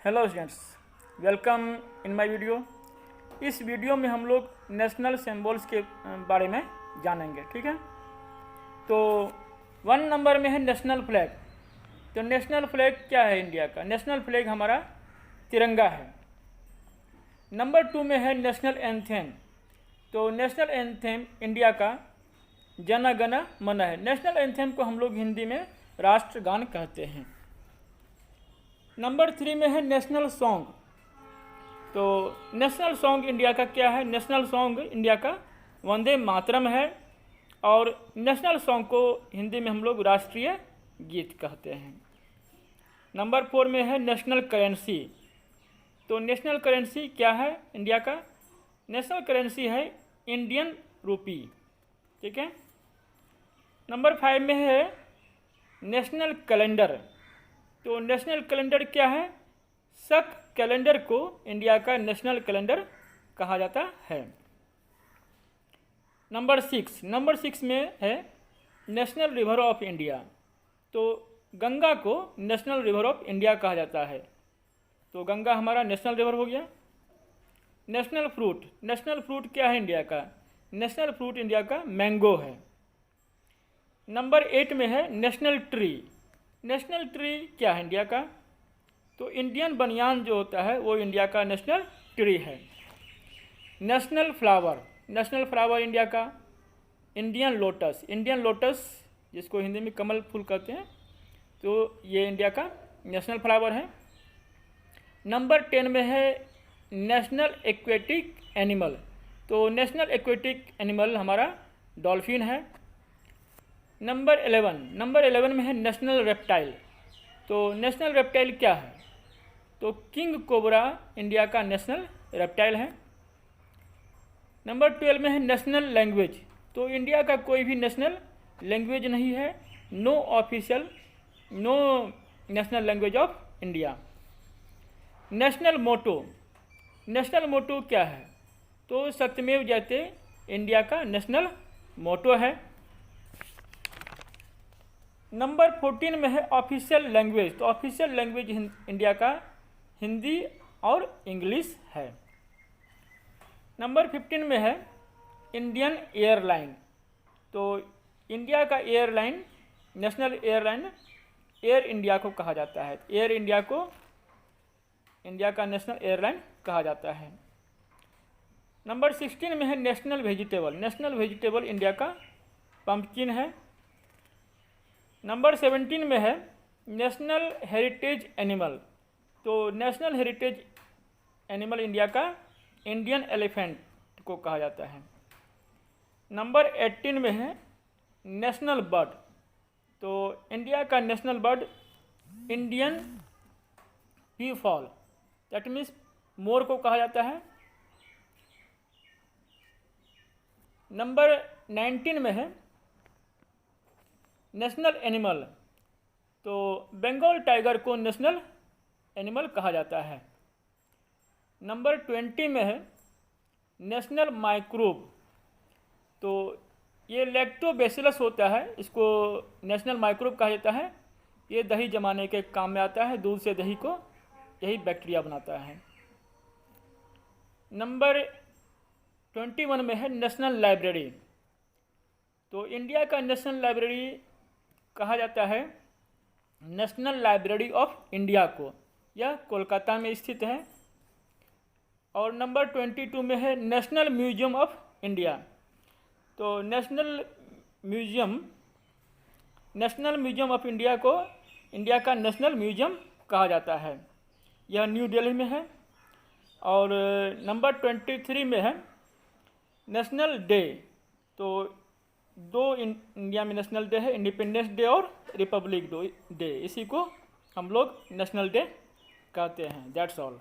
Hello students, welcome in my video. इस video में हम लोग नेशनल सिंबल्स के बारे में जानेंगे। ठीक है, तो 1 नंबर में है नेशनल फ्लैग। तो नेशनल फ्लैग क्या है इंडिया का? नेशनल फ्लैग हमारा तिरंगा है। नंबर 2 में है नेशनल एंथेम। तो नेशनल एंथेम इंडिया का जन गण मन है। नेशनल एंथेम को हम लोग हिंदी में राष्ट्रगान कहते हैं। नंबर 3 में है नेशनल सॉन्ग। तो नेशनल सॉन्ग इंडिया का क्या है? नेशनल सॉन्ग इंडिया का वंदे मातरम है। और नेशनल सॉन्ग को हिंदी में हम लोग राष्ट्रीय गीत कहते हैं। नंबर 4 में है नेशनल करेंसी। तो नेशनल करेंसी क्या है इंडिया का? नेशनल करेंसी है इंडियन रूपी। ठीक है। नंबर 5 में है नेशनल कैलेंडर। तो नेशनल कैलेंडर क्या है? शक कैलेंडर को इंडिया का नेशनल कैलेंडर कहा जाता है। नंबर 6 में है नेशनल रिवर ऑफ इंडिया। तो गंगा को नेशनल रिवर ऑफ इंडिया कहा जाता है। तो गंगा हमारा नेशनल रिवर हो गया। नेशनल फ्रूट क्या है इंडिया का? नेशनल फ्रूट इंडिया का मैंगो है। नंबर 8 में है नेशनल ट्री। नेशनल ट्री क्या है इंडिया का? तो इंडियन बनियान जो होता है वो इंडिया का नेशनल ट्री है। नेशनल फ्लावर इंडिया का इंडियन लोटस जिसको हिंदी में कमल फूल कहते हैं, तो ये इंडिया का नेशनल फ्लावर है। नंबर 10 में है नेशनल एक्वेटिक एनिमल। तो नेशनल एक्वेटिक एनिमल हमारा डॉल्फिन है। नंबर 11 में है नेशनल रेप्टाइल। तो नेशनल रेप्टाइल क्या है? तो किंग कोबरा इंडिया का नेशनल रेप्टाइल है। नंबर 12 में है नेशनल लैंग्वेज। तो इंडिया का कोई भी नेशनल लैंग्वेज नहीं है। No national language of India. National motto क्या है? तो सत्यमेव जयते इंडिया का नेशनल मोटो है। नंबर 14 में है ऑफिशियल लैंग्वेज। तो ऑफिशियल लैंग्वेज इंडिया का हिंदी और इंग्लिश है। नंबर 15 में है इंडियन एयरलाइन। तो इंडिया का airline national airline air India को कहा जाता है। एयर इंडिया को इंडिया का नेशनल एयरलाइन कहा जाता है। नंबर 16 में है नेशनल वेजिटेबल इंडिया का पम्पकिन है। नंबर 17 में है नेशनल हेरिटेज एनिमल। तो नेशनल हेरिटेज एनिमल इंडिया का इंडियन एलिफेंट को कहा जाता है। नंबर 18 में है नेशनल बर्ड। तो इंडिया का national bird Indian peafowl, that means मोर को कहा जाता है। नंबर 19 में है नेशनल एनिमल। तो बंगाल टाइगर को नेशनल एनिमल कहा जाता है। नंबर 20 में है नेशनल माइक्रोब। तो ये लैक्टोबैसिलस होता है, इसको नेशनल माइक्रोब कहा जाता है। ये दही जमाने के काम में आता है। दूध से दही को यही बैक्टीरिया बनाता है। नंबर 21 में है नेशनल लाइब्रेरी। तो इंडिया का नेशनल लाइब्रेरी कहा जाता है नेशनल लाइब्रेरी ऑफ इंडिया को। यह कोलकाता में स्थित है। और नंबर 22 में है नेशनल म्यूजियम ऑफ इंडिया। तो नेशनल म्यूजियम ऑफ इंडिया को इंडिया का नेशनल म्यूजियम कहा जाता है। यह न्यू दिल्ली में है। और नंबर 23 में है नेशनल डे। तो 2 इंडिया में नेशनल डे है, इंडिपेंडेंस डे और रिपब्लिक डे। इसी को हम लोग नेशनल डे कहते हैं। That's all.